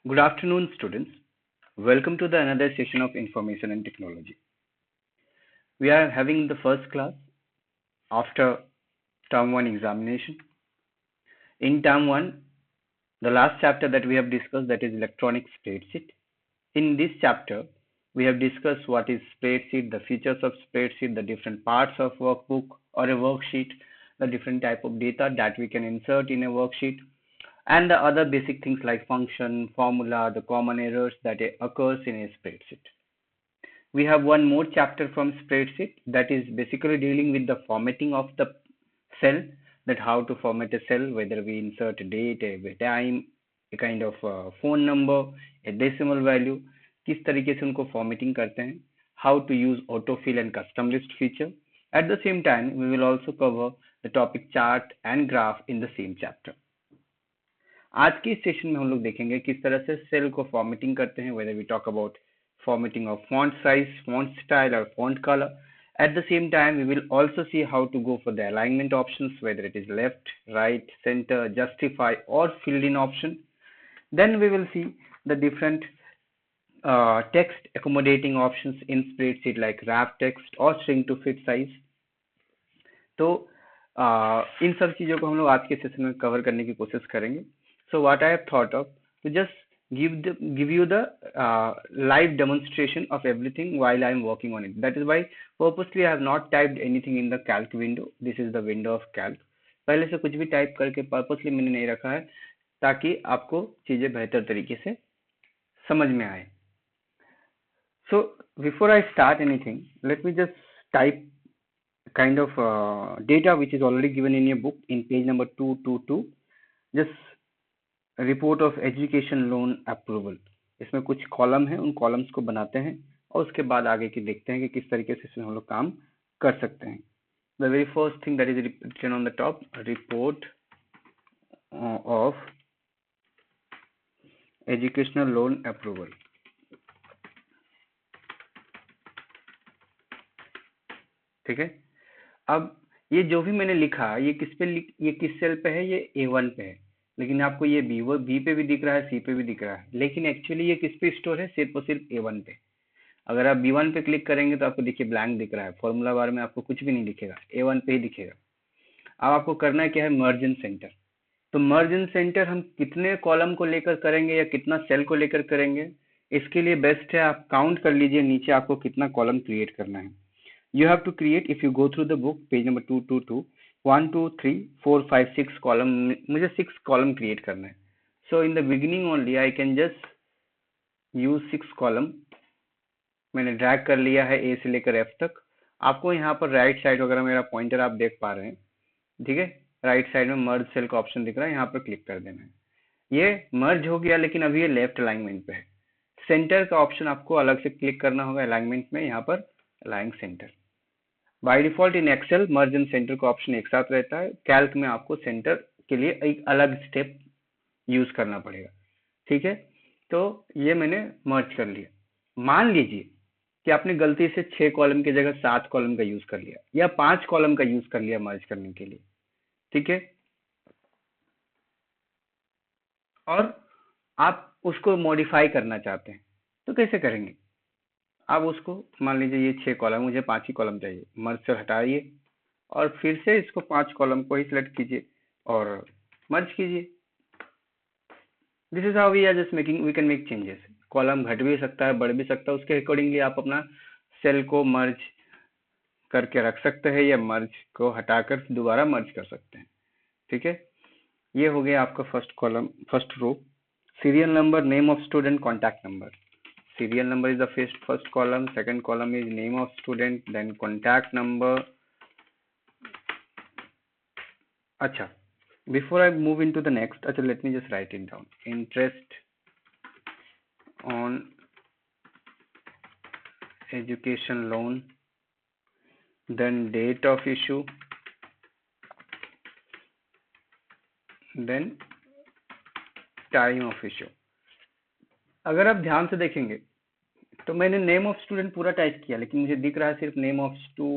Good afternoon, students. Welcome to the another session of Information and Technology. We are having the first class after term 1 examination. In term 1, the last chapter that we have discussed, that is electronic spreadsheet. In this chapter, we have discussed what is spreadsheet, the features of spreadsheet, the different parts of workbook or a worksheet, the different type of data that we can insert in a worksheet, and the other basic things like function, formula, the common errors that occurs in a spreadsheet. We have one more chapter from spreadsheet that is basically dealing with the formatting of the cell, that how to format a cell, whether we insert a date, a time, a kind of phone number, a decimal value, किस तरीके से उनको formatting करते हैं, how to use autofill and custom list feature. At the same time, we will also cover the topic chart and graph in the same chapter. आज के इस session में हम लोग देखेंगे किस तरह से सेल को फॉर्मेटिंग करते हैं, whether we talk about formatting of font size, font style or font color. At the same time, we will also see how to go for the alignment options, whether it is left, right, center, justify or filled in option. Then we will see the different text accommodating options in spreadsheet like wrap text or shrink to fit size. तो इन सब चीज़ों को हम लोग आज के session में cover करने की कोशिश करेंगे. So what I have thought of to just give you the live demonstration of everything while I am working on it. That is why purposely I have not typed anything in the calc window. This is the window of calc. पहले से कुछ भी type करके purposely मैंने नहीं रखा है ताकि आपको चीजें बेहतर तरीके से समझ में आए. So before I start anything, let me just type kind of data which is already given in your book in page number 222. Just report of education loan approval. इसमें कुछ कॉलम है, उन कॉलम्स को बनाते हैं और उसके बाद आगे की देखते हैं कि किस तरीके से इसमें हम लोग काम कर सकते हैं. The very first thing that is written on the top, report of educational loan approval. ठीक है. अब ये जो भी मैंने लिखा ये ये किस सेल पे है, ये A1 पे है, लेकिन आपको ये बी पे भी दिख रहा है, सी पे भी दिख रहा है, लेकिन एक्चुअली ये किस पे स्टोर है, सिर्फ और सिर्फ A1 पे. अगर आप B1 पे क्लिक करेंगे तो आपको देखिए ब्लैंक दिख रहा है, फॉर्मूला बार में आपको कुछ भी नहीं दिखेगा, A1 पे ही दिखेगा. अब आपको करना क्या है, मर्ज इन सेंटर. तो मर्ज इन सेंटर हम कितने कॉलम को लेकर करेंगे या कितना सेल को लेकर करेंगे, इसके लिए बेस्ट है आप काउंट कर लीजिए नीचे आपको कितना कॉलम क्रिएट करना है. You have to create, if you go through the book, page number 222, 1, 2, 3, 4, 5, 6 column. मुझे 6 column create करना है. So in the beginning only I can just use 6 column. मैंने ड्रैग कर लिया है A से लेकर F तक. आपको यहाँ पर राइट साइड वगैरह मेरा पॉइंटर आप देख पा रहे हैं, ठीक है. राइट साइड में मर्ज सेल का ऑप्शन दिख रहा है, यहाँ पर क्लिक कर देना है. ये मर्ज हो गया, लेकिन अभी ये लेफ्ट अलाइनमेंट पे है. सेंटर का ऑप्शन आपको अलग से क्लिक करना होगा अलाइनमेंट में, यहाँ पर align centre. By default in Excel merge and centre का ऑप्शन एक साथ रहता है, कैल्क में आपको सेंटर के लिए एक अलग स्टेप यूज करना पड़ेगा. ठीक है. तो ये मैंने मर्ज कर लिया. मान लीजिए कि आपने गलती से 6 कॉलम की जगह 7 कॉलम का यूज कर लिया या 5 कॉलम का यूज कर लिया मर्ज करने के लिए. ठीक है. और आप उसको मॉडिफाई करना चाहते हैं तो कैसे करेंगे. आप उसको मान लीजिए ये 6 कॉलम, मुझे 5 ही कॉलम चाहिए, मर्ज से हटाइए और फिर से इसको 5 कॉलम को ही सिलेक्ट कीजिए और मर्ज कीजिए. This is how we are just making, we can make changes. Column घट भी सकता है, बढ़ भी सकता है, उसके अकॉर्डिंगली आप अपना सेल को मर्ज करके रख सकते हैं या मर्ज को हटाकर दोबारा मर्ज कर सकते हैं. ठीक है. ये हो गया आपका first column, first row. Serial number, name of student, contact number. Serial number is the first column, second column is name of student, then contact number. अच्छा, before I move into the next, अच्छा, let me just write it down. Interest on education loan, then date of issue, then time of issue. अगर आप ध्यान से देखेंगे तो मैंने name of student पूरा टाइप किया, लेकिन मुझे दिख रहा है सिर्फ नेम ऑफ स्टू,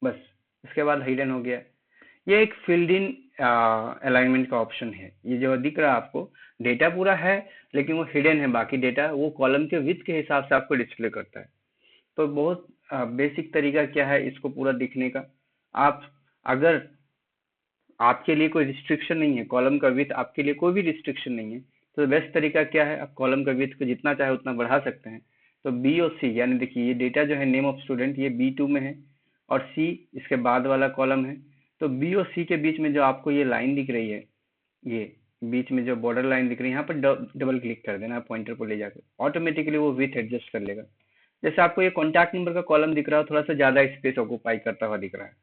बस. इसके बाद हिडन हो गया. ये एक फील्ड इन अलाइनमेंट का ऑप्शन है। ये जो दिख रहा है आपको, डेटा पूरा है लेकिन वो हिडन है, बाकी डेटा वो कॉलम के विड्थ के हिसाब से आपको डिस्प्ले करता है। तो बहुत बेसिक तरीका क्या है इसको पूरा दिखने का। आप अगर आपके लिए कोई रिस्ट्रिक्शन नहीं है, कॉलम का विड्थ आपके लिए कोई भी रिस्ट्रिक्शन नहीं है, तो बेस्ट तरीका क्या है, आप कॉलम का विड्थ को जितना चाहे उतना बढ़ा सकते हैं। तो बी और सी, यानी देखिए ये डेटा जो है नेम ऑफ स्टूडेंट, ये B2 में है और सी इसके बाद वाला कॉलम है। तो बी और सी के बीच में जो आपको ये लाइन दिख रही है, ये बीच में जो बॉर्डर लाइन दिख रही है, यहाँ पर डबल क्लिक कर देना पॉइंटर को ले जाकर, ऑटोमेटिकली वो विड्थ एडजस्ट कर लेगा। जैसे आपको ये कॉन्टैक्ट नंबर का कॉलम दिख रहा है, थोड़ा सा ज्यादा स्पेस ऑक्यूपाई करता हुआ दिख रहा है,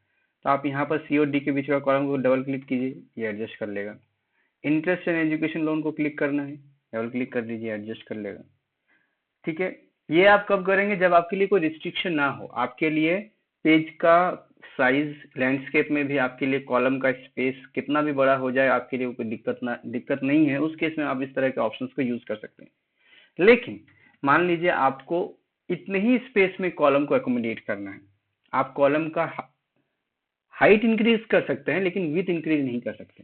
तो आप यहाँ पर सी और डी के बीच का कॉलम को डबल क्लिक कीजिए, ये एडजस्ट कर लेगा। इंटरेस्ट एंड एजुकेशन लोन को क्लिक करना है, डबल क्लिक कर दीजिए, एडजस्ट कर लेगा। ठीक है, ये आप कब करेंगे, जब आपके लिए कोई रिस्ट्रिक्शन ना हो, आपके लिए पेज का साइज, लैंडस्केप में भी आपके लिए कॉलम का स्पेस कितना भी बड़ा हो जाए, आपके लिए कोई दिक्कत नहीं है, उस केस में आप इस तरह के ऑप्शंस को यूज कर सकते हैं। लेकिन मान लीजिए आपको इतने ही स्पेस में कॉलम को एकोमोडेट करना है, आप कॉलम का हाइट इंक्रीज कर सकते हैं लेकिन विड्थ इंक्रीज नहीं कर सकते।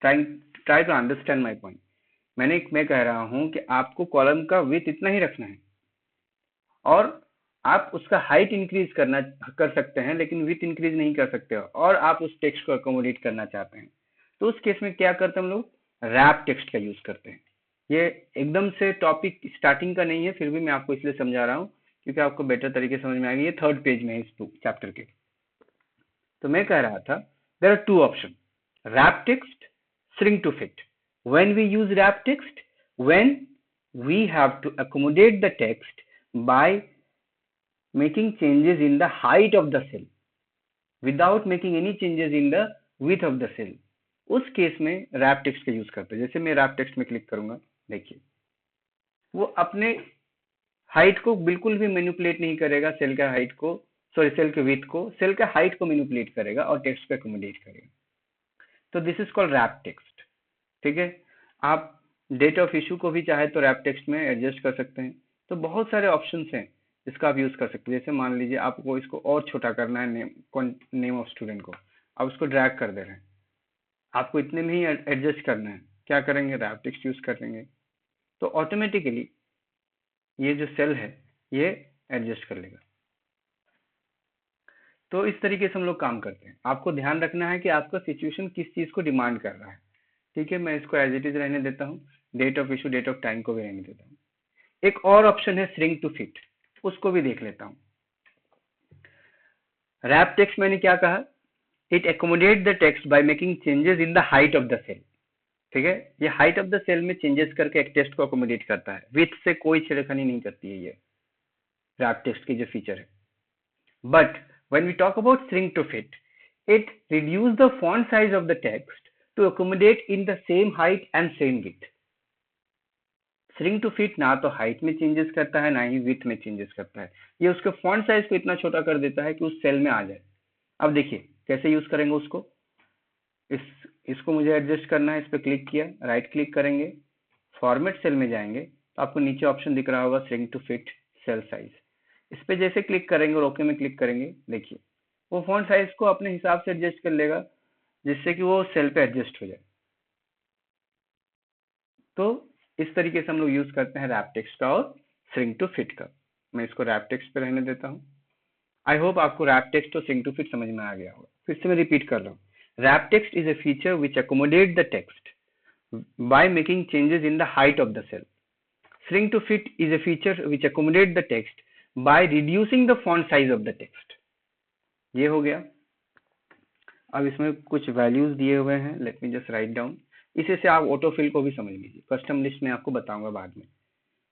Try to understand my point. मैं कह रहा हूं कि आपको कॉलम का विड्थ इतना ही रखना है और आप उसका हाइट इंक्रीज कर सकते हैं लेकिन विड्थ इंक्रीज नहीं कर सकते हो, और आप उस टेक्स्ट को अकोमोडेट करना चाहते हैं, तो उस केस में क्या करते हैं हम लोग, रैप टेक्स्ट का यूज करते हैं। ये एकदम से टॉपिक स्टार्टिंग का नहीं है, फिर भी मैं आपको इसलिए समझा रहा हूँ क्योंकि आपको बेटर तरीके समझ में आएगी। ये 3rd पेज में है इस चैप्टर के। तो मैं कह रहा था, there are 2 option, wrap text, shrink to fit. When we use wrap text, when we have to accommodate the text by making changes in the height of the cell without making any changes in the width of the cell, उस case में wrap text का use करते हैं। जैसे मैं rap text में click करूंगा, देखिए वो अपने हाइट को बिल्कुल भी मैनिपुलेट नहीं करेगा, सेल का हाइट को, सॉरी सेल के विड्थ को, सेल का हाइट को मैनिपुलेट करेगा और टेक्स्ट को एकोमोडेट करेगा। तो this is called wrap text. ठीक है, आप डेट ऑफ इशू को भी चाहे तो रैप टेक्स्ट में एडजस्ट कर सकते हैं। तो बहुत सारे ऑप्शंस हैं इसका आप यूज कर सकते हैं। जैसे मान लीजिए आपको इसको और छोटा करना है, नेम ऑफ स्टूडेंट को, आप उसको ड्रैग कर दे रहे हैं, आपको इतने में ही एडजस्ट करना है, क्या करेंगे, रैप टेक्स्ट यूज कर लेंगे, तो ऑटोमेटिकली ये जो सेल है ये एडजस्ट कर लेगा। तो इस तरीके से हम लोग काम करते हैं। आपको ध्यान रखना है कि आपका सिचुएशन किस चीज को डिमांड कर रहा है। ठीक है, मैं इसको एज इट इज रहने देता हूँ, date of issue, date of time को भी रहने देता हूँ। एक और ऑप्शन है shrink to fit, उसको भी देख लेता हूँ। रैप टेक्स्ट मैंने क्या कहा, it accommodate the text by making changes in the height of the cell. ठीक है, ये हाइट ऑफ द सेल में चेंजेस करके एक टेक्स्ट को अकोमोडेट करता है, विड्थ से कोई छेड़खानी नहीं करती है ये रैप टेक्स्ट की जो फीचर है। But when we talk about shrink to fit, it reduce the font size of the text to accommodate in the same height and same width. shrink to fit ना तो height में changes करता है ना ही width में changes करता है, ये उसके फॉन्ट साइज को इतना छोटा कर देता है कि उस सेल में आ जाए। अब देखिए कैसे यूज करेंगे उसको, इसको मुझे एडजस्ट करना है, इस पर क्लिक किया, राइट क्लिक करेंगे, फॉर्मेट सेल में जाएंगे, तो आपको नीचे ऑप्शन दिख रहा होगा shrink to fit cell size, इस पे जैसे क्लिक करेंगे और ओके में क्लिक करेंगे, देखिए वो फॉन्ट साइज को अपने हिसाब से एडजस्ट कर लेगा जिससे कि वो सेल पे एडजस्ट हो जाए। तो इस तरीके से हम लोग यूज करते हैं रैप टेक्स्ट का और shrink to fit का। मैं इसको रैप टेक्स्ट पे रहने देता हूँ। आई होप आपको रैप टेक्स्ट और shrink to fit समझ में आ गया होगा। फिर से मैं रिपीट कर रहा हूँ, wrap text is a feature which accommodate the text by making changes in the height of the cell. Shrink to fit is a feature which accommodate the text by reducing the font size of the text. ये हो गया। अब इसमें कुछ values दिए हुए हैं, let me just write down. इसे से आप ऑटोफिल को भी समझ लीजिए, कस्टम लिस्ट में आपको बताऊंगा बाद में।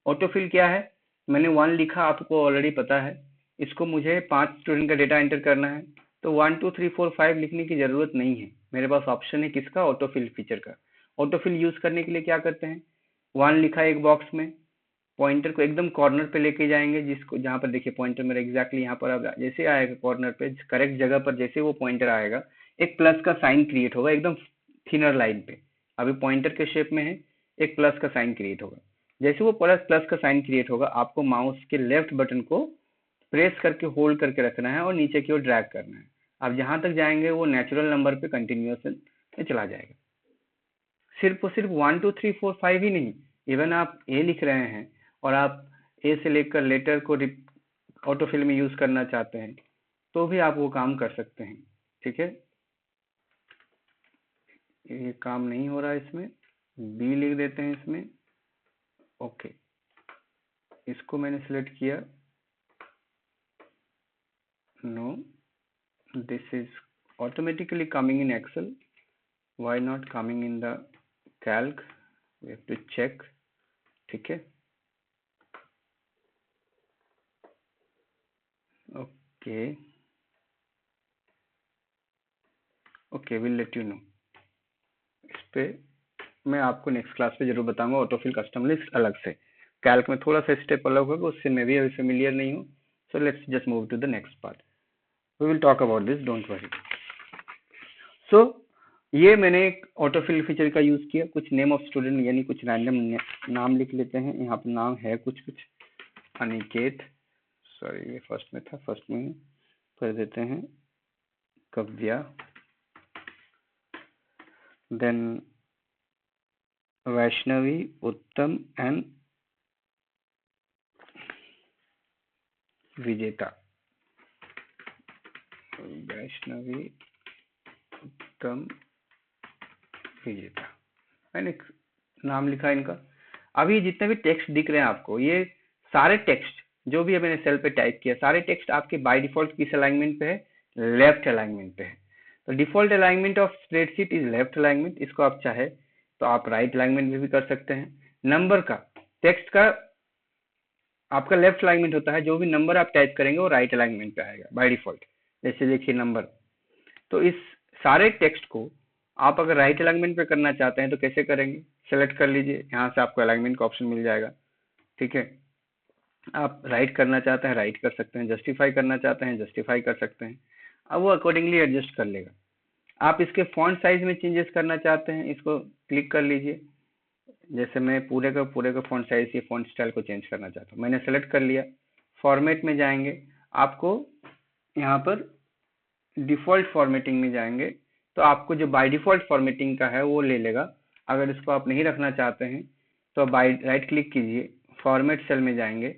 ऑटोफिल क्या है, मैंने 1 लिखा, आपको ऑलरेडी पता है, इसको मुझे 5 स्टूडेंट का डेटा एंटर करना है, तो 1 2 3 4 5 लिखने की जरूरत नहीं है, मेरे पास ऑप्शन है किसका, ऑटोफिल फीचर का। ऑटोफिल यूज करने के लिए क्या करते हैं, 1 लिखा एक बॉक्स में, पॉइंटर को एकदम कॉर्नर पे लेके जाएंगे, जिसको जहां पर देखिए पॉइंटर मेरा एग्जैक्टली यहाँ पर अब जैसे आएगा कॉर्नर पे, करेक्ट जगह पर जैसे वो पॉइंटर आएगा, एक प्लस का साइन क्रिएट होगा एकदम थिनर लाइन पे, अभी पॉइंटर के शेप में है, एक प्लस का साइन क्रिएट होगा। जैसे वो प्लस का साइन क्रिएट होगा, आपको माउस के लेफ्ट बटन को प्रेस करके होल्ड करके रखना है और नीचे की ओर ड्रैग करना है। आप जहाँ तक जाएंगे वो नेचुरल नंबर पे कंटिन्यूएशन में चला जाएगा। सिर्फ और सिर्फ 1 2 3 4 5 ही नहीं, इवन आप ए लिख रहे हैं और आप ए से लेकर लेटर को ऑटोफिल में यूज करना चाहते हैं तो भी आप वो काम कर सकते हैं। ठीक है, ये काम नहीं हो रहा है, इसमें बी लिख देते हैं इसमें। ओके, इसको मैंने सिलेक्ट किया, no this is automatically coming in Excel, why not coming in the calc, we have to check। ठीक है, okay okay, will let you know. इस पे मैं आपको नेक्स्ट क्लास पे जरूर बताऊंगा, ऑटोफिल कस्टम लिस्ट अलग से, कैल्क में थोड़ा सा स्टेप अलग होगा, उससे मैं भी अभी फेमिलियर नहीं हूँ। So let's just move to the next part, we will talk about this, don't worry. So ये मैंने एक ऑटोफिल फीचर का यूज किया, कुछ नेम ऑफ स्टूडेंट यानी कुछ रैंडम नाम लिख लेते हैं। यहाँ पर नाम है कुछ अनिकेत, सॉरी ये फर्स्ट में था, फर्स्ट में कर देते हैं कव्या, देन वैष्णवी, उत्तम एंड विजेता। वैष्णवी, उत्तम, विजेता, मैंने नाम लिखा इनका। अभी जितने भी टेक्स्ट दिख रहे हैं आपको, ये सारे टेक्स्ट जो भी मैंने सेल पे टाइप किया, सारे टेक्स्ट आपके बाय डिफॉल्ट किस अलाइनमेंट पे है? लेफ्ट अलाइनमेंट पे है। तो default alignment of spreadsheet is left alignment. इसको आप चाहे तो आप राइट अलाइनमेंट में भी कर सकते हैं। नंबर का, टेक्स्ट का आपका लेफ्ट अलाइनमेंट होता है, जो भी नंबर आप टाइप करेंगे वो राइट अलाइनमेंट पे आएगा बाय डिफॉल्ट। जैसे देखिए नंबर, तो इस सारे टेक्स्ट को आप अगर राइट अलाइनमेंट पे करना चाहते हैं तो कैसे करेंगे? सेलेक्ट कर लीजिए, यहाँ से आपको अलाइनमेंट का ऑप्शन मिल जाएगा। ठीक है, आप राइट करना चाहते हैं राइट कर सकते हैं, जस्टिफाई करना चाहते हैं जस्टिफाई कर सकते हैं, अब वो अकॉर्डिंगली एडजस्ट कर लेगा। आप इसके फॉन्ट साइज में चेंजेस करना चाहते हैं, इसको क्लिक कर लीजिए। जैसे मैं पूरे का फॉन्ट साइज, ये फॉन्ट स्टाइल को चेंज करना चाहता हूँ, मैंने सेलेक्ट कर लिया। फॉर्मेट में जाएंगे, आपको यहाँ पर डिफॉल्ट फॉर्मेटिंग में जाएंगे तो आपको जो बाय डिफॉल्ट फॉर्मेटिंग का है वो ले लेगा। अगर इसको आप नहीं रखना चाहते हैं तो बाय राइट क्लिक कीजिए, फॉर्मेट सेल में जाएंगे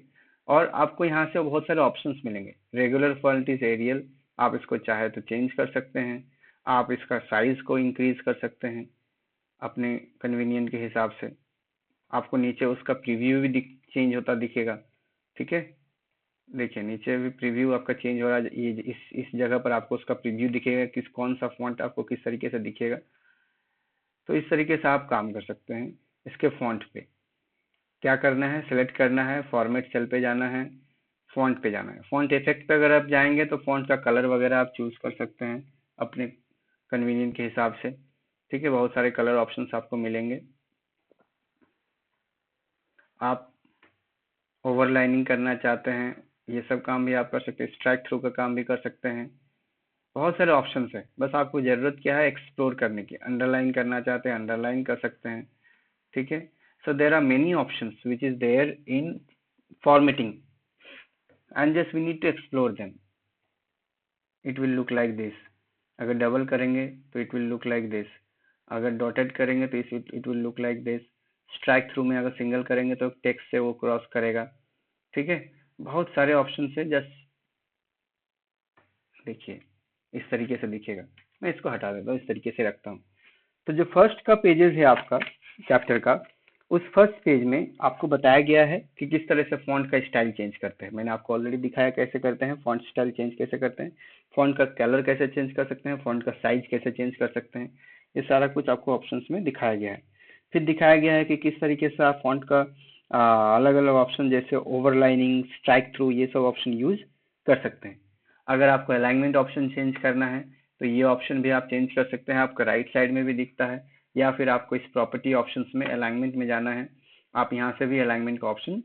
और आपको यहाँ से बहुत सारे ऑप्शंस मिलेंगे। रेगुलर फॉन्ट इज एरियल, आप इसको चाहे तो चेंज कर सकते हैं। आप इसका साइज को इंक्रीज कर सकते हैं अपने कन्वीनियंट के हिसाब से। आपको नीचे उसका प्रीव्यू भी चेंज होता दिखेगा। ठीक है, देखिए नीचे भी प्रीव्यू आपका चेंज हो रहा है। ये इस जगह पर आपको उसका प्रीव्यू दिखेगा, किस कौन सा फॉन्ट आपको किस तरीके से दिखेगा। तो इस तरीके से आप काम कर सकते हैं। इसके फॉन्ट पे क्या करना है, सिलेक्ट करना है, फॉर्मेट सेल पे जाना है, फॉन्ट पे जाना है। फॉन्ट इफेक्ट पे अगर आप जाएंगे तो फॉन्ट का कलर वगैरह आप चूज कर सकते हैं अपने कन्वीनियंट के हिसाब से। ठीक है, बहुत सारे कलर ऑप्शंस आपको मिलेंगे। आप ओवरलाइनिंग करना चाहते हैं, ये सब काम भी आप कर सकते हैं। स्ट्राइक थ्रू का काम भी कर सकते हैं। बहुत सारे ऑप्शंस है, बस आपको जरूरत क्या है एक्सप्लोर करने की। अंडरलाइन करना चाहते हैं अंडरलाइन कर सकते हैं। ठीक है, so there are many options which is there in formatting and just we need to explore them. It will look like this. अगर डबल करेंगे तो it will look like this, अगर डॉटेड करेंगे तो it will look like this. Strike through में अगर single करेंगे तो टेक्स्ट से वो क्रॉस करेगा। ठीक है, बहुत सारे ऑप्शन है। जस्ट देखिए इस तरीके से दिखेगा। मैं इसको हटा देता हूँ, इस तरीके से रखता हूँ। तो जो फर्स्ट का पेजेस है आपका चैप्टर का, उस फर्स्ट पेज में आपको बताया गया है कि किस तरह से फॉन्ट का स्टाइल चेंज करते हैं। मैंने आपको ऑलरेडी दिखाया कैसे करते हैं, फॉन्ट स्टाइल चेंज कैसे करते हैं, फॉन्ट का कलर कैसे चेंज कर सकते हैं, फॉन्ट का साइज कैसे चेंज कर सकते हैं। ये सारा कुछ आपको ऑप्शंस में दिखाया गया है। फिर दिखाया गया है कि किस तरीके से आप फॉन्ट का अलग अलग ऑप्शन जैसे ओवरलाइनिंग, स्ट्राइक थ्रू, ये सब ऑप्शन यूज कर सकते हैं। अगर आपको अलाइनमेंट ऑप्शन चेंज करना है तो ये ऑप्शन भी आप चेंज कर सकते हैं, आपका राइट साइड में भी दिखता है। या फिर आपको इस प्रॉपर्टी ऑप्शंस में अलाइनमेंट में जाना है, आप यहाँ से भी अलाइनमेंट का ऑप्शन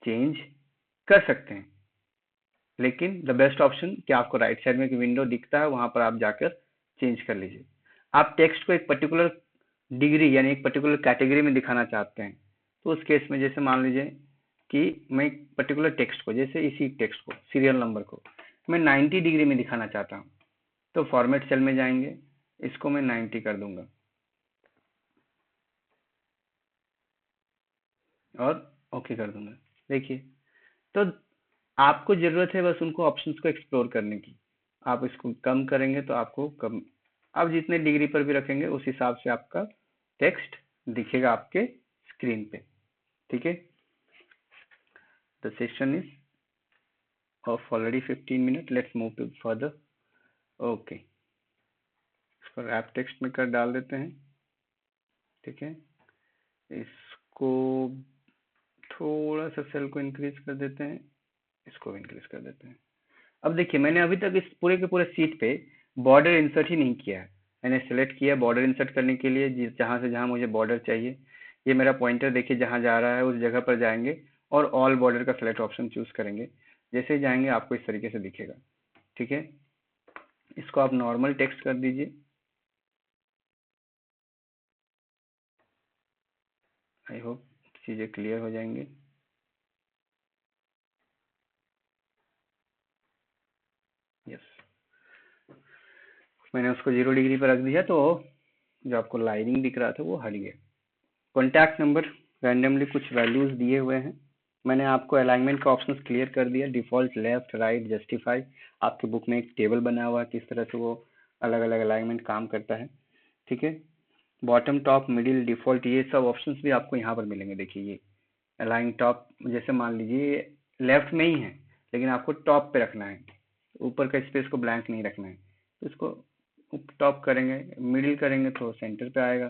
चेंज कर सकते हैं। लेकिन द बेस्ट ऑप्शन कि आपको राइट साइड में एक विंडो दिखता है, वहां पर आप जाकर चेंज कर लीजिए। आप टेक्स्ट को एक पर्टिकुलर डिग्री यानी एक पर्टिकुलर कैटेगरी में दिखाना चाहते हैं तो उस केस में जैसे मान लीजिए कि मैं एक पर्टिकुलर टेक्स्ट को, जैसे इसी टेक्स्ट को, सीरियल नंबर को मैं 90 डिग्री में दिखाना चाहता हूँ, तो फॉर्मेट सेल में जाएंगे, इसको मैं 90 कर दूंगा और ओके कर दूंगा। देखिए, तो आपको जरूरत है बस उनको ऑप्शंस को एक्सप्लोर करने की। आप इसको कम करेंगे तो आपको कम, आप जितने डिग्री पर भी रखेंगे उस हिसाब से आपका टेक्स्ट दिखेगा आपके स्क्रीन पे। ठीक है, the session is of already 15 minute, let's move to further. Okay, इसको रैप टेक्स्ट में कर डाल देते हैं। ठीक है, इसको थोड़ा सा सेल को इंक्रीज कर देते हैं, इसको भी इंक्रीज कर देते हैं। अब देखिए, मैंने अभी तक इस पूरे के पूरे सीट पे बॉर्डर इंसर्ट ही नहीं किया है। मैंने सेलेक्ट किया बॉर्डर इंसर्ट करने के लिए, जहाँ से जहाँ मुझे बॉर्डर चाहिए, ये मेरा पॉइंटर देखिए जहाँ जा रहा है उस जगह पर जाएंगे और ऑल बॉर्डर का सेलेक्ट ऑप्शन चूज करेंगे। जैसे ही जाएंगे आपको इस तरीके से दिखेगा। ठीक है, इसको आप नॉर्मल टेक्स्ट कर दीजिए। आई होप चीज़ें क्लियर हो जाएंगी। यस, मैंने उसको 0 डिग्री पर रख दिया, तो जो आपको लाइनिंग दिख रहा था वो हट गया। कॉन्टैक्ट नंबर रैंडमली कुछ वैल्यूज दिए हुए हैं। मैंने आपको अलाइनमेंट का ऑप्शन क्लियर कर दिया, डिफॉल्ट, लेफ्ट, राइट, जस्टिफाई। आपके बुक में एक टेबल बना हुआ है किस तरह से वो अलग अलग अलाइनमेंट काम करता है। ठीक है, बॉटम, टॉप, मिडिल, डिफॉल्ट, ये सब ऑप्शंस भी आपको यहाँ पर मिलेंगे। देखिए, ये अलाइन टॉप, जैसे मान लीजिए लेफ्ट में ही है लेकिन आपको टॉप पे रखना है, ऊपर का स्पेस को ब्लैंक नहीं रखना है, तो इसको टॉप करेंगे, मिडिल करेंगे तो सेंटर पे आएगा।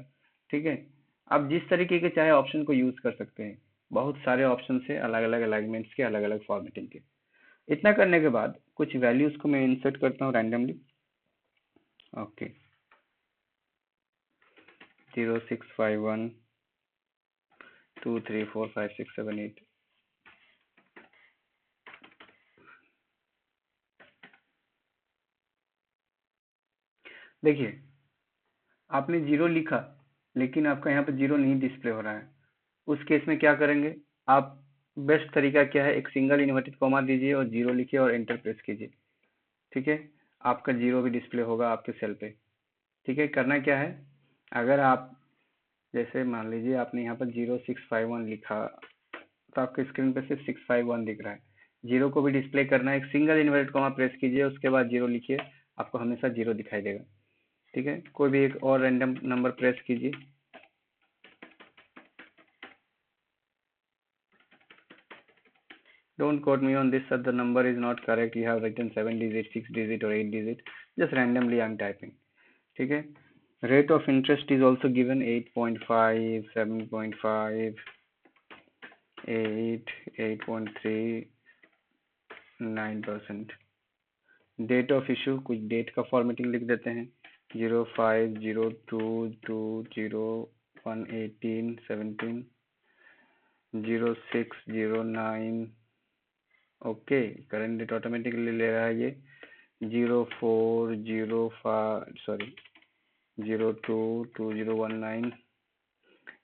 ठीक है, आप जिस तरीके के चाहे ऑप्शन को यूज कर सकते हैं। बहुत सारे ऑप्शन है अलग अलग अलाइनमेंट्स के, अलग अलग फॉर्मेटिंग के। इतना करने के बाद कुछ वैल्यूज को मैं इंसर्ट करता हूँ रैंडमली। ओके, 0, 6, 5, 1, 2, 3, 4, 5, 6, 7, 8। देखिए, आपने 0 लिखा लेकिन आपका यहाँ पे 0 नहीं डिस्प्ले हो रहा है। उस केस में क्या करेंगे आप? बेस्ट तरीका क्या है, एक सिंगल इन्वर्टेड कॉमा दीजिए और 0 लिखिए और एंटर प्रेस कीजिए। ठीक है, आपका 0 भी डिस्प्ले होगा आपके सेल पे। ठीक है, करना क्या है, अगर आप जैसे मान लीजिए आपने यहाँ पर 0651 लिखा, तो आपके स्क्रीन पे सिर्फ 651 दिख रहा है। 0 को भी डिस्प्ले करना है, एक सिंगल इन्वर्टेड कॉमा प्रेस कीजिए, उसके बाद 0 लिखिए, आपको हमेशा 0 दिखाई देगा। ठीक है, कोई भी एक और रैंडम नंबर प्रेस कीजिए। Don't quote me on this, sir. The number is not correct. You have written 7 digit, 6 digit or 8 digit. Just randomly I'm typing. ठीक है, rate of interest is also given 8.5, 7.5, 8, 8.3, 9%। Date of issue कुछ date का formatting लिख देते हैं, 0502201817, 0609। Okay, current date automatically ले रहा है ये, 0405, सॉरी 022019।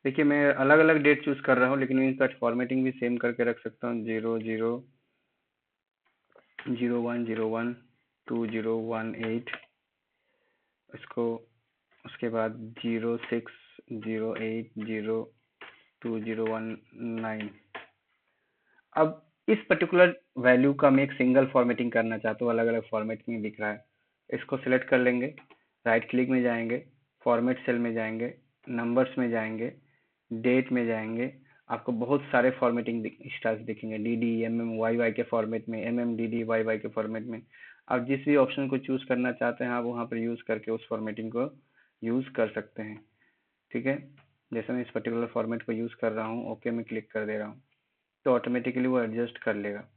देखिए, मैं अलग अलग डेट चूज कर रहा हूँ लेकिन इनका फॉर्मेटिंग भी सेम करके रख सकता हूँ, 0001012018। इसको उसके बाद 0608022019। अब इस पर्टिकुलर वैल्यू का मैं एक सिंगल फॉर्मेटिंग करना चाहता हूँ, अलग अलग फॉर्मेट में दिख रहा है। इसको सिलेक्ट कर लेंगे, राइट क्लिक में जाएंगे, फॉर्मेट सेल में जाएंगे, नंबर्स में जाएंगे, डेट में जाएंगे। आपको बहुत सारे फॉर्मेटिंग स्टाइल्स दिखेंगे, D D M M Y Y के फॉर्मेट में, M M D D Y Y के फॉर्मेट में। आप जिस भी ऑप्शन को चूज करना चाहते हैं आप वहाँ पर यूज करके उस फॉर्मेटिंग को यूज कर सकते हैं। ठीक है, जैसे मैं इस पर्टिकुलर फॉर्मेट को यूज कर रहा हूँ, ओके में क्लिक कर दे रहा हूँ, तो ऑटोमेटिकली वो एडजस्ट कर लेगा।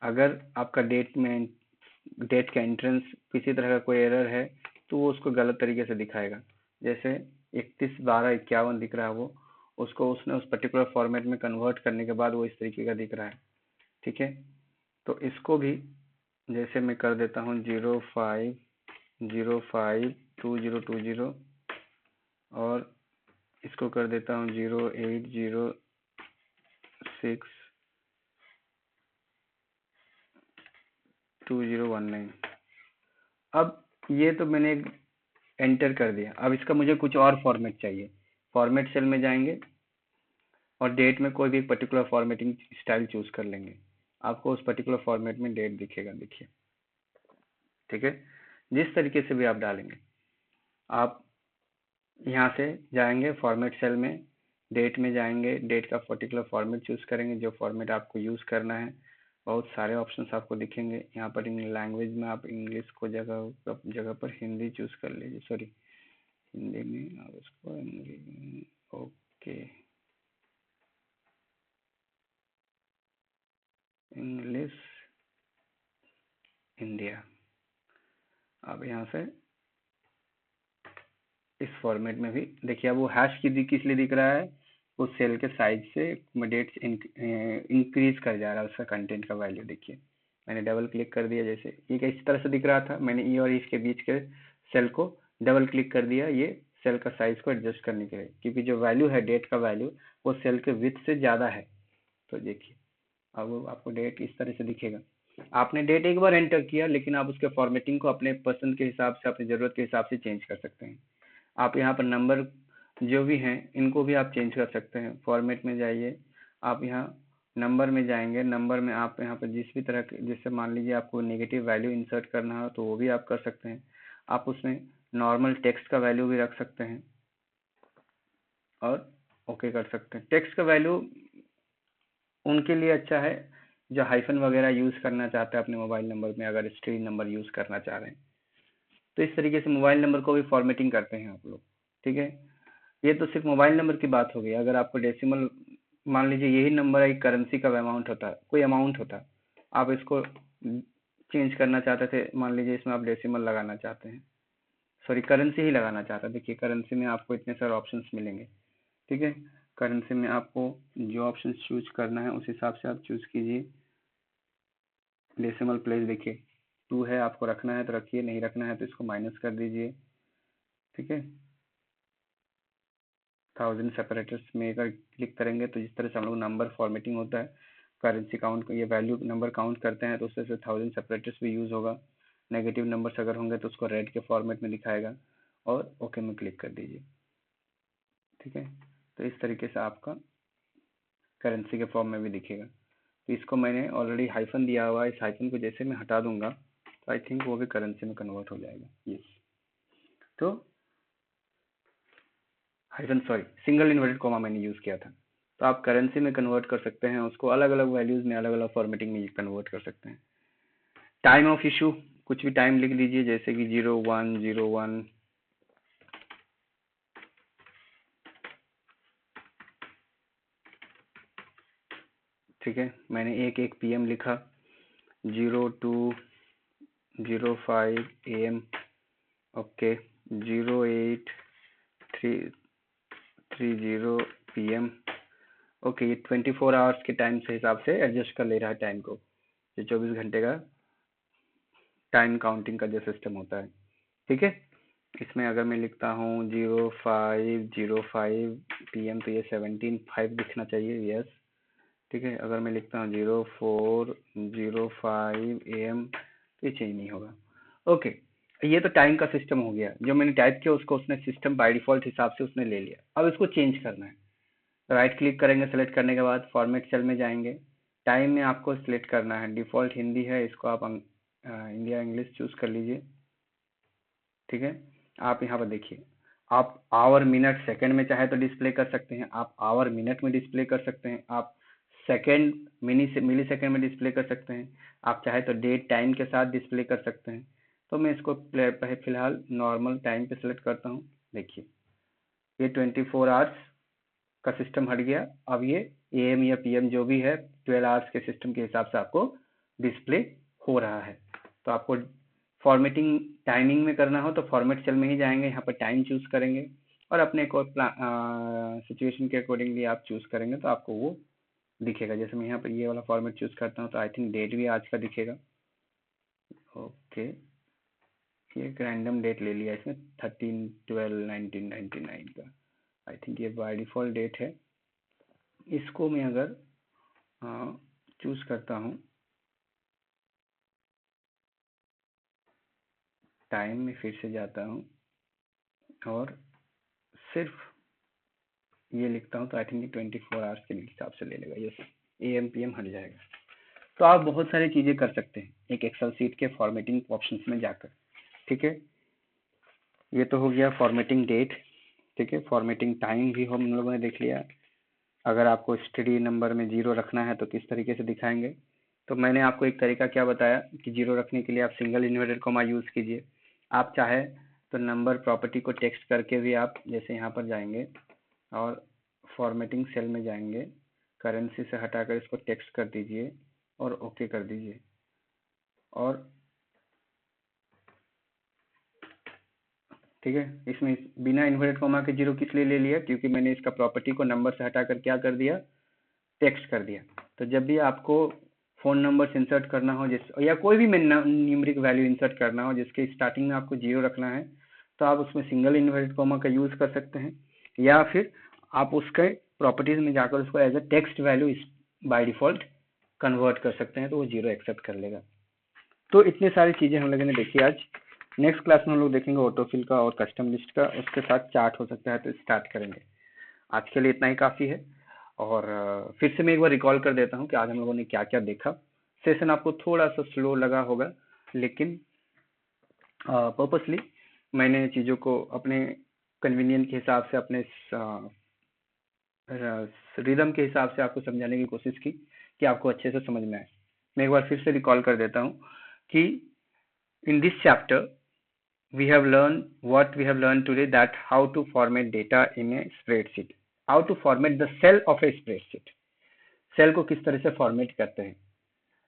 अगर आपका डेट का एंट्रेंस किसी तरह का कोई एरर है तो वो उसको गलत तरीके से दिखाएगा। जैसे 31/12/51 दिख रहा है, वो उसको उसने उस पर्टिकुलर फॉर्मेट में कन्वर्ट करने के बाद वो इस तरीके का दिख रहा है। ठीक है, तो इसको भी जैसे मैं कर देता हूँ 05052020 और इसको कर देता हूँ 08062019। अब ये तो मैंने एंटर कर दिया। अब इसका मुझे कुछ और फॉर्मेट चाहिए। फॉर्मेट सेल में जाएंगे और डेट में कोई भी एक पर्टिकुलर फॉर्मेटिंग स्टाइल चूज कर लेंगे। आपको उस पर्टिकुलर फॉर्मेट में डेट दिखेगा, देखिए। ठीक है, जिस तरीके से भी आप डालेंगे, आप यहाँ से जाएंगे फॉर्मेट सेल में, डेट में जाएंगे, डेट का पर्टिकुलर फॉर्मेट चूज करेंगे, जो फॉर्मेट आपको यूज करना है। बहुत सारे ऑप्शंस आपको दिखेंगे यहाँ पर। लैंग्वेज में आप इंग्लिश को जगह जगह पर हिंदी चूज कर लीजिए, सॉरी हिंदी में आप इसको इंग्लिश, ओके, इंग्लिश इंडिया। अब यहाँ से इस फॉर्मेट में भी देखिए, अब वो हैश की किस लिए दिख रहा है, उस सेल के साइज से डेट इंक्रीज कर जा रहा है उसका कंटेंट का वैल्यू। देखिए मैंने डबल क्लिक कर दिया, जैसे ये इस तरह से दिख रहा था, मैंने ई और इसके बीच के सेल को डबल क्लिक कर दिया ये सेल का साइज को एडजस्ट करने के लिए, क्योंकि जो वैल्यू है डेट का वैल्यू वो सेल के विड्थ से ज़्यादा है। तो देखिए अब आपको डेट इस तरह से दिखेगा। आपने डेट एक बार एंटर किया, लेकिन आप उसके फॉर्मेटिंग को अपने पसंद के हिसाब से, अपनी ज़रूरत के हिसाब से चेंज कर सकते हैं। आप यहाँ पर नंबर जो भी हैं इनको भी आप चेंज कर सकते हैं। फॉर्मेट में जाइए, आप यहाँ नंबर में जाएंगे, नंबर में आप यहाँ पर जिस भी तरह के, जैसे मान लीजिए आपको नेगेटिव वैल्यू इंसर्ट करना हो तो वो भी आप कर सकते हैं। आप उसमें नॉर्मल टेक्स्ट का वैल्यू भी रख सकते हैं और ओके कर सकते हैं। टेक्स्ट का वैल्यू उनके लिए अच्छा है जो हाइफन वगैरह यूज़ करना चाहते हैं अपने मोबाइल नंबर में, अगर स्ट्रिंग नंबर यूज़ करना चाह रहे हैं तो इस तरीके से मोबाइल नंबर को भी फॉर्मेटिंग करते हैं आप लोग। ठीक है, ये तो सिर्फ मोबाइल नंबर की बात हो गई। अगर आपको डेसिमल, मान लीजिए यही नंबर एक करेंसी का अमाउंट होता है, कोई अमाउंट होता है, आप इसको चेंज करना चाहते थे, मान लीजिए इसमें आप डेसिमल लगाना चाहते हैं, सॉरी करेंसी ही लगाना चाहते हैं। देखिए करेंसी में आपको इतने सारे ऑप्शंस मिलेंगे। ठीक है, करेंसी में आपको जो ऑप्शन चूज करना है उस हिसाब से आप चूज कीजिए। डेसिमल प्लेस देखिए 2 है, आपको रखना है तो रखिए, नहीं रखना है तो इसको माइनस कर दीजिए। ठीक है, 1000 सेपरेटर्स में अगर क्लिक करेंगे तो जिस तरह से हम लोग नंबर फॉर्मेटिंग होता है, करेंसी काउंट, ये वैल्यू नंबर काउंट करते हैं तो उससे 1000 सेपरेटर्स भी यूज़ होगा। नेगेटिव नंबर्स अगर होंगे तो उसको रेड के फॉर्मेट में दिखाएगा और ओके में क्लिक कर दीजिए। ठीक है, तो इस तरीके से आपका करेंसी के फॉर्म में भी दिखेगा। तो इसको मैंने ऑलरेडी हाइफन दिया हुआ है, इस हाइफन को जैसे मैं हटा दूंगा तो आई थिंक वो भी करेंसी में कन्वर्ट हो जाएगा। यस, तो hyphen sorry single inverted comma मैंने यूज़ किया था। तो आप करेंसी में कन्वर्ट कर सकते हैं उसको, अलग अलग वैल्यूज़ में अलग अलग फॉर्मेटिंग में कन्वर्ट कर सकते हैं। टाइम ऑफ इशू, कुछ भी टाइम लिख लीजिए, जैसे कि 0101। ठीक है, मैंने 1 PM लिखा, 0205 AM, ओके, 0830 PM, ओके। ये 24 आवर्स के टाइम से हिसाब से एडजस्ट कर ले रहा है टाइम को, ये 24 घंटे का टाइम काउंटिंग का जो सिस्टम होता है। ठीक है, इसमें अगर मैं लिखता हूँ 0505 PM तो ये 17:05 दिखना चाहिए, यस। ठीक है, अगर मैं लिखता हूँ 0405 AM तो ये चेंज नहीं होगा। ओके, ये तो टाइम का सिस्टम हो गया, जो मैंने टाइप किया उसको उसने सिस्टम बाय डिफॉल्ट हिसाब से उसने ले लिया। अब इसको चेंज करना है, राइट क्लिक करेंगे, सेलेक्ट करने के बाद फॉर्मेट सेल में जाएंगे, टाइम में आपको सिलेक्ट करना है, डिफ़ॉल्ट हिंदी है, इसको आप इंडिया इंग्लिश चूज़ कर लीजिए। ठीक है, आप यहाँ पर देखिए, आप आवर मिनट सेकंड में चाहे तो डिस्प्ले कर सकते हैं, आप आवर मिनट में डिस्प्ले कर सकते हैं, आप सेकंड मिली सेकंड में डिस्प्ले कर सकते हैं, आप चाहे तो डेट टाइम के साथ डिस्प्ले कर सकते हैं। तो मैं इसको फिलहाल नॉर्मल टाइम पे सिलेक्ट करता हूँ। देखिए ये 24 आवर्स का सिस्टम हट गया। अब ये AM या PM जो भी है 12 आवर्स के सिस्टम के हिसाब से आपको डिस्प्ले हो रहा है। तो आपको फॉर्मेटिंग टाइमिंग में करना हो तो फॉर्मेट सेल में ही जाएंगे, यहाँ पर टाइम चूज करेंगे और अपने को सिचुएशन के अकॉर्डिंगली आप चूज करेंगे तो आपको वो दिखेगा। जैसे मैं यहाँ पर ये वाला फॉर्मेट चूज करता हूँ तो आई थिंक डेट भी आज का दिखेगा। ओके, ये एक रैंडम डेट ले लिया इसमें 13/12/1999 का, आई थिंक ये बाय डिफ़ॉल्ट डेट है। इसको मैं अगर चूज करता हूँ टाइम में फिर से जाता हूँ और सिर्फ ये लिखता हूँ तो आई थिंक 24 आवर्स के हिसाब से ले लेगा। यस, AM PM हट जाएगा। तो आप बहुत सारी चीज़ें कर सकते हैं एक एक्सेल सीट के फॉर्मेटिंग ऑप्शंस में जाकर। ठीक है, ये तो हो गया फॉर्मेटिंग डेट। ठीक है, फॉर्मेटिंग टाइम भी हम लोगों ने देख लिया। अगर आपको स्टडी नंबर में 0 रखना है तो किस तरीके से दिखाएंगे, तो मैंने आपको एक तरीका क्या बताया कि 0 रखने के लिए आप सिंगल इन्वर्टेड कॉमा यूज़ कीजिए। आप चाहे तो नंबर प्रॉपर्टी को टेक्स्ट करके भी आप जैसे यहाँ पर जाएंगे और फॉर्मेटिंग सेल में जाएंगे, करेंसी से हटाकर इसको टेक्स्ट कर दीजिए और ओके कर दीजिए। और ठीक है, इसमें बिना इन्वर्टेड कॉमा के 0 किस लिए ले लिया, क्योंकि मैंने इसका प्रॉपर्टी को नंबर से हटाकर क्या कर दिया, टेक्स्ट कर दिया। तो जब भी आपको फ़ोन नंबर इंसर्ट करना हो जिस या कोई भी न्यूमेरिक वैल्यू इंसर्ट करना हो जिसके स्टार्टिंग में आपको 0 रखना है, तो आप उसमें सिंगल इन्वर्टेड कॉमा का यूज़ कर सकते हैं, या फिर आप उसके प्रॉपर्टीज़ में जाकर उसको as a text value by default convert कर सकते हैं, तो वो 0 एक्सेप्ट कर लेगा। तो इतनी सारी चीज़ें हम लोगों ने देखी आज। नेक्स्ट क्लास में हम लोग देखेंगे ऑटोफिल का और कस्टम लिस्ट का, उसके साथ चार्ट हो सकता है तो स्टार्ट करेंगे। आज के लिए इतना ही काफ़ी है। और फिर से मैं एक बार रिकॉल कर देता हूँ कि आज हम लोगों ने क्या क्या देखा। सेशन आपको थोड़ा सा स्लो लगा होगा, लेकिन पर्पसली मैंने चीज़ों को अपने कन्वीनियंट के हिसाब से, अपने रिदम के हिसाब से आपको समझाने की कोशिश की कि आपको अच्छे से समझ में आए। मैं एक बार फिर से रिकॉल कर देता हूँ कि in this chapter we have learned what we have learned today, that how to format data in a spreadsheet, how to format the cell of a spreadsheet, cell को किस तरह से format करते हैं,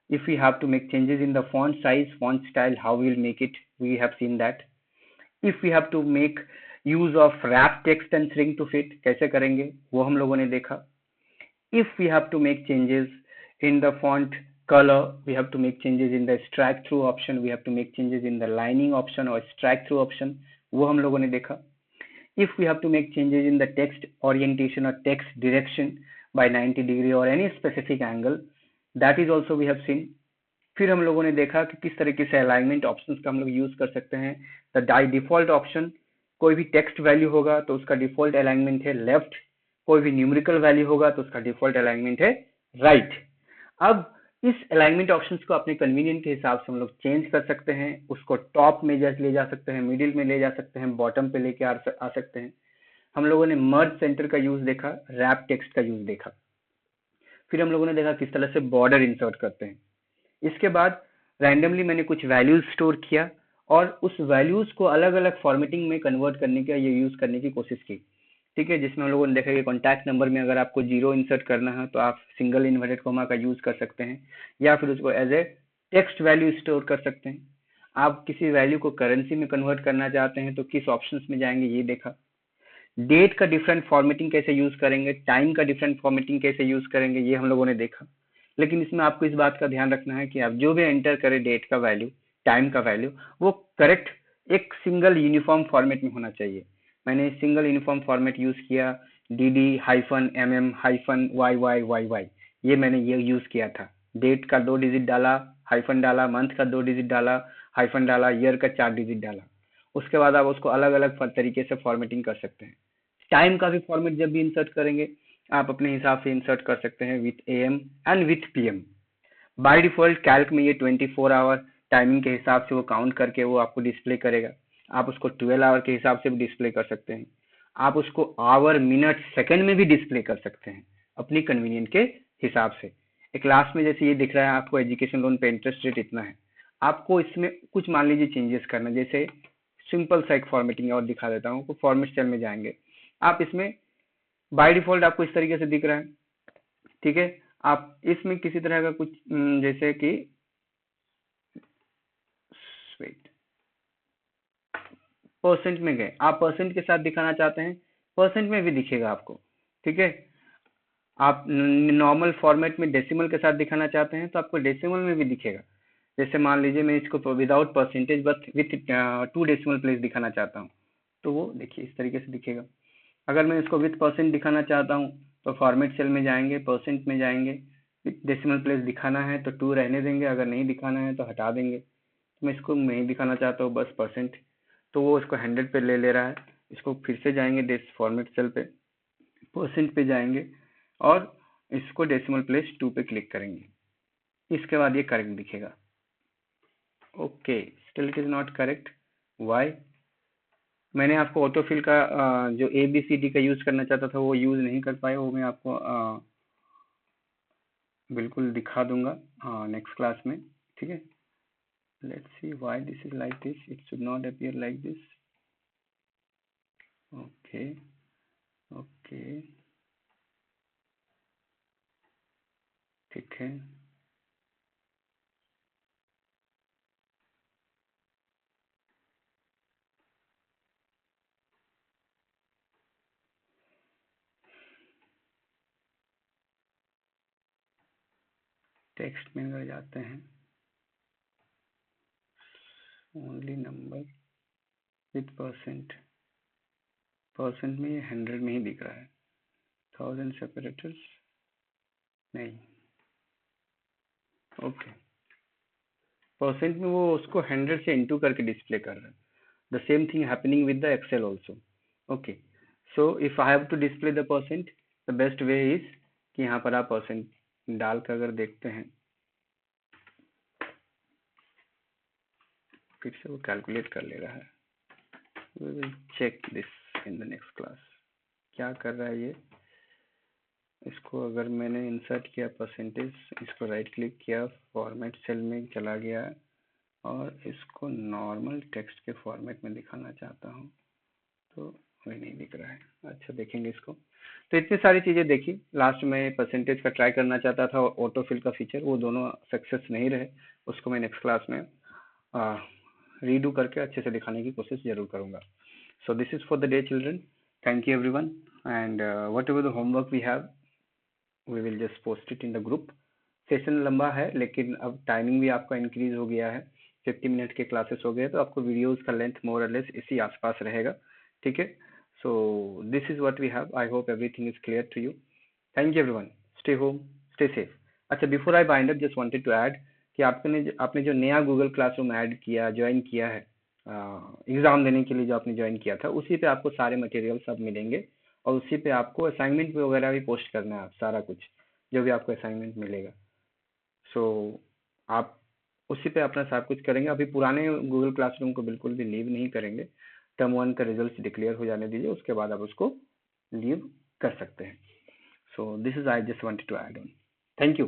if we have to make changes in the font size, font style, how we will make it, we have seen that. if we have to make use of wrap text and shrink to fit, कैसे करेंगे वो हम लोगों ने देखा। if we have to make changes in the font color, we have to make changes in the strike through option, we have to make changes in the lining option or strike through option, वो हम लोगों ने देखा। if we have to make changes in the text orientation or text direction by 90 degree or any specific angle, that is also we have seen। फिर हम लोगों ने देखा कि किस तरीके से अलाइनमेंट ऑप्शंस का हम लोग यूज कर सकते हैं। द डिफॉल्ट ऑप्शन, कोई भी टेक्स्ट वैल्यू होगा तो उसका डिफॉल्ट अलाइनमेंट है लेफ्ट, कोई भी न्यूमेरिकल वैल्यू होगा तो उसका डिफॉल्ट अलाइनमेंट है राइट। अब इस अलाइनमेंट ऑप्शंस को अपने कन्वीनियंट के हिसाब से हम लोग चेंज कर सकते हैं, उसको टॉप में ले जा सकते हैं, मिडिल में ले जा सकते हैं, बॉटम पे लेके आ सकते हैं। हम लोगों ने मर्ज सेंटर का यूज देखा, रैप टेक्स्ट का यूज देखा, फिर हम लोगों ने देखा किस तरह से बॉर्डर इंसर्ट करते हैं। इसके बाद रैंडमली मैंने कुछ वैल्यूज स्टोर किया और उस वैल्यूज को अलग अलग फॉर्मेटिंग में कन्वर्ट करने का ये यूज करने की कोशिश की। ठीक है, जिसमें हम लोगों ने देखा कि कॉन्टैक्ट नंबर में अगर आपको 0 इंसर्ट करना है तो आप सिंगल इन्वर्टेड कॉमा का यूज कर सकते हैं, या फिर उसको as a text value store कर सकते हैं। आप किसी वैल्यू को करेंसी में कन्वर्ट करना चाहते हैं तो किस ऑप्शंस में जाएंगे ये देखा। डेट का डिफरेंट फॉर्मेटिंग कैसे यूज करेंगे, टाइम का डिफरेंट फॉर्मेटिंग कैसे यूज करेंगे, ये हम लोगों ने देखा। लेकिन इसमें आपको इस बात का ध्यान रखना है कि आप जो भी एंटर करें डेट का वैल्यू, टाइम का वैल्यू, वो करेक्ट एक सिंगल यूनिफॉर्म फॉर्मेट में होना चाहिए। मैंने सिंगल यूनिफॉर्म फॉर्मेट यूज किया, DD-MM-YY, ये मैंने ये यूज किया था। डेट का 2 डिजिट डाला, हाइफन डाला, मंथ का 2 डिजिट डाला, हाइफन डाला, ईयर का 4 डिजिट डाला। उसके बाद आप उसको अलग अलग तरीके से फॉर्मेटिंग कर सकते हैं। टाइम का भी फॉर्मेट जब भी इंसर्ट करेंगे आप अपने हिसाब से इंसर्ट कर सकते हैं with AM and with PM। By default Calc में ये 24 आवर टाइमिंग के हिसाब से वो काउंट करके वो आपको डिस्प्ले करेगा। आप उसको 12 आवर के हिसाब से भी डिस्प्ले कर सकते हैं, आप उसको आवर, मिनट, सेकंड में भी डिस्प्ले कर सकते हैं अपनी कन्वीनियंट के हिसाब से। एक लास्ट में जैसे ये दिख रहा है आपको एजुकेशन लोन पे इंटरेस्ट रेट इतना है, आपको इसमें कुछ मान लीजिए चेंजेस करना, जैसे सिंपल सा एक फॉर्मेटिंग और दिखा देता हूँ। फॉर्मेट सेल में जाएंगे, आप इसमें बाय डिफॉल्ट आपको इस तरीके से दिख रहा है। ठीक है, आप इसमें किसी तरह का कुछ जैसे कि परसेंट में गए, आप परसेंट के साथ दिखाना चाहते हैं, परसेंट में भी दिखेगा आपको। ठीक है, आप नॉर्मल फॉर्मेट में डेसिमल के साथ दिखाना चाहते हैं तो आपको डेसिमल में भी दिखेगा। जैसे मान लीजिए मैं इसको विदाउट परसेंटेज बस विथ 2 डेसिमल प्लेस दिखाना चाहता हूँ, तो वो देखिए इस तरीके से दिखेगा। अगर मैं इसको विथ परसेंट दिखाना चाहता हूँ तो फॉर्मेट सेल में जाएंगे, परसेंट में जाएंगे, विथ डेसिमल प्लेस दिखाना है तो 2 रहने देंगे, अगर नहीं दिखाना है तो हटा देंगे। मैं इसको नहीं दिखाना चाहता हूँ बस परसेंट, तो वो इसको 100 पे ले रहा है। इसको फिर से जाएंगे डेस फॉर्मेट सेल पे, परसेंट पे जाएंगे और इसको डेसिमल प्लेस 2 पे क्लिक करेंगे। इसके बाद ये करेक्ट दिखेगा। Okay, still it is not correct. Why? मैंने आपको ऑटोफिल का जो ABCD का यूज करना चाहता था वो यूज नहीं कर पाया, वो मैं आपको बिल्कुल दिखा दूंगा नेक्स्ट क्लास में, ठीक है। Let's see why this is like this. It should not appear like this. Okay, okay, ठीक है। टेक्स्ट में अगर जाते हैं, only number with percent, percent में ये 100 में ही दिख रहा है, 1000 सेपरेटर्स नहीं। ओके, परसेंट में वो उसको 100 से इंटू करके डिस्प्ले कर रहा है। The same thing happening with the Excel also. Okay, so if I have to display the percent, the best way is कि यहाँ पर आप परसेंट डाल कर अगर देखते हैं, फिर से वो कैलकुलेट कर ले रहा है। We will check this in the next class. क्या कर रहा है ये? इसको अगर मैंने इंसर्ट किया परसेंटेज, इसको राइट क्लिक किया, फॉर्मेट सेल में चला गया और इसको नॉर्मल टेक्स्ट के फॉर्मेट में दिखाना चाहता हूँ तो वही नहीं दिख रहा है। अच्छा, देखेंगे इसको। तो इतनी सारी चीज़ें देखी। लास्ट में परसेंटेज का ट्राई करना चाहता था और ऑटोफिल का फीचर, वो दोनों सक्सेस नहीं रहे। उसको मैं नेक्स्ट क्लास में रीडू करके अच्छे से दिखाने की कोशिश जरूर करूँगा। So this is for the day, children. Thank you everyone, and whatever the homework we have, we will just post it in the group. Session लंबा है लेकिन अब टाइमिंग भी आपका इंक्रीज हो गया है, 50 मिनट के क्लासेस हो गए, तो आपको वीडियोस का लेंथ मोर और लेस इसी आसपास रहेगा, ठीक है। So this is what we have. I hope everything is clear to you. Thank you everyone, stay home, stay safe. अच्छा, before I bind up, just wanted to add कि आपने जो नया गूगल क्लासरूम ऐड किया, join किया है exam देने के लिए, जो आपने ज्वाइन किया था, उसी पे आपको सारे मटेरियल सब मिलेंगे और उसी पे आपको असाइनमेंट वगैरह भी पोस्ट करना है, आप सारा कुछ जो भी आपको असाइनमेंट मिलेगा। सो आप उसी पे अपना सब कुछ करेंगे। अभी पुराने गूगल क्लासरूम को बिल्कुल भी लीव नहीं करेंगे। टर्म 1 का रिजल्ट डिक्लेयर हो जाने दीजिए, उसके बाद आप उसको लीव कर सकते हैं। So this is I just wanted to add on. Thank you.